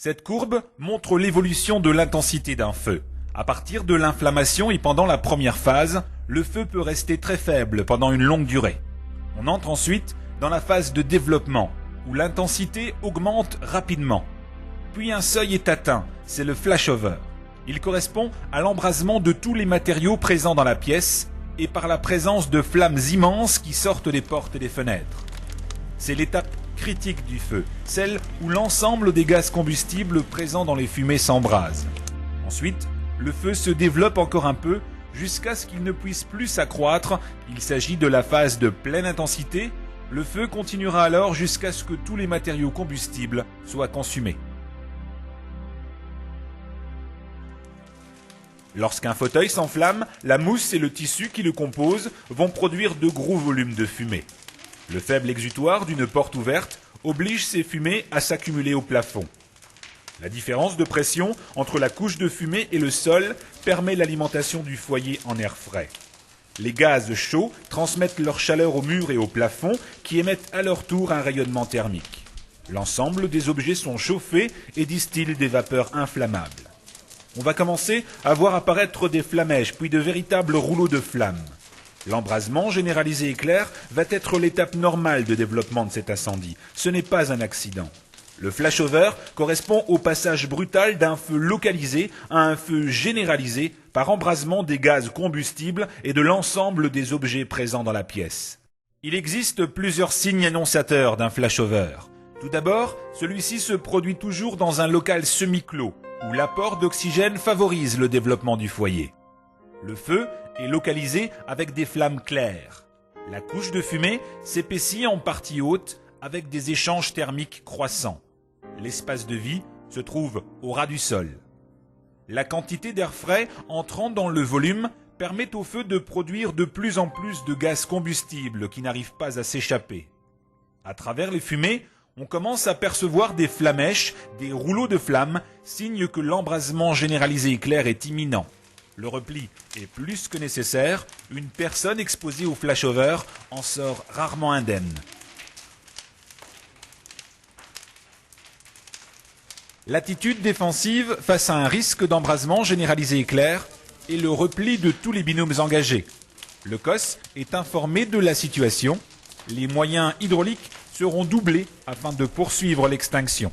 Cette courbe montre l'évolution de l'intensité d'un feu. À partir de l'inflammation et pendant la première phase, le feu peut rester très faible pendant une longue durée. On entre ensuite dans la phase de développement, où l'intensité augmente rapidement. Puis un seuil est atteint, c'est le flashover. Il correspond à l'embrasement de tous les matériaux présents dans la pièce et par la présence de flammes immenses qui sortent des portes et des fenêtres. C'est l'étape critique du feu, celle où l'ensemble des gaz combustibles présents dans les fumées s'embrasent. Ensuite, le feu se développe encore un peu jusqu'à ce qu'il ne puisse plus s'accroître. Il s'agit de la phase de pleine intensité. Le feu continuera alors jusqu'à ce que tous les matériaux combustibles soient consumés. Lorsqu'un fauteuil s'enflamme, la mousse et le tissu qui le composent vont produire de gros volumes de fumée. Le faible exutoire d'une porte ouverte oblige ces fumées à s'accumuler au plafond. La différence de pression entre la couche de fumée et le sol permet l'alimentation du foyer en air frais. Les gaz chauds transmettent leur chaleur aux murs et au plafond qui émettent à leur tour un rayonnement thermique. L'ensemble des objets sont chauffés et distillent des vapeurs inflammables. On va commencer à voir apparaître des flamèches, puis de véritables rouleaux de flammes. L'embrasement généralisé éclair va être l'étape normale de développement de cet incendie. Ce n'est pas un accident. Le flashover correspond au passage brutal d'un feu localisé à un feu généralisé par embrasement des gaz combustibles et de l'ensemble des objets présents dans la pièce. Il existe plusieurs signes annonciateurs d'un flashover. Tout d'abord, celui-ci se produit toujours dans un local semi-clos, où l'apport d'oxygène favorise le développement du foyer. Le feu est localisé avec des flammes claires. La couche de fumée s'épaissit en partie haute avec des échanges thermiques croissants. L'espace de vie se trouve au ras du sol. La quantité d'air frais entrant dans le volume permet au feu de produire de plus en plus de gaz combustible qui n'arrivent pas à s'échapper. À travers les fumées, on commence à percevoir des flamèches, des rouleaux de flammes, signe que l'embrasement généralisé éclair est imminent. Le repli est plus que nécessaire, une personne exposée au flashover en sort rarement indemne. L'attitude défensive face à un risque d'embrasement généralisé éclair est le repli de tous les binômes engagés. Le COS est informé de la situation. Les moyens hydrauliques seront doublés afin de poursuivre l'extinction.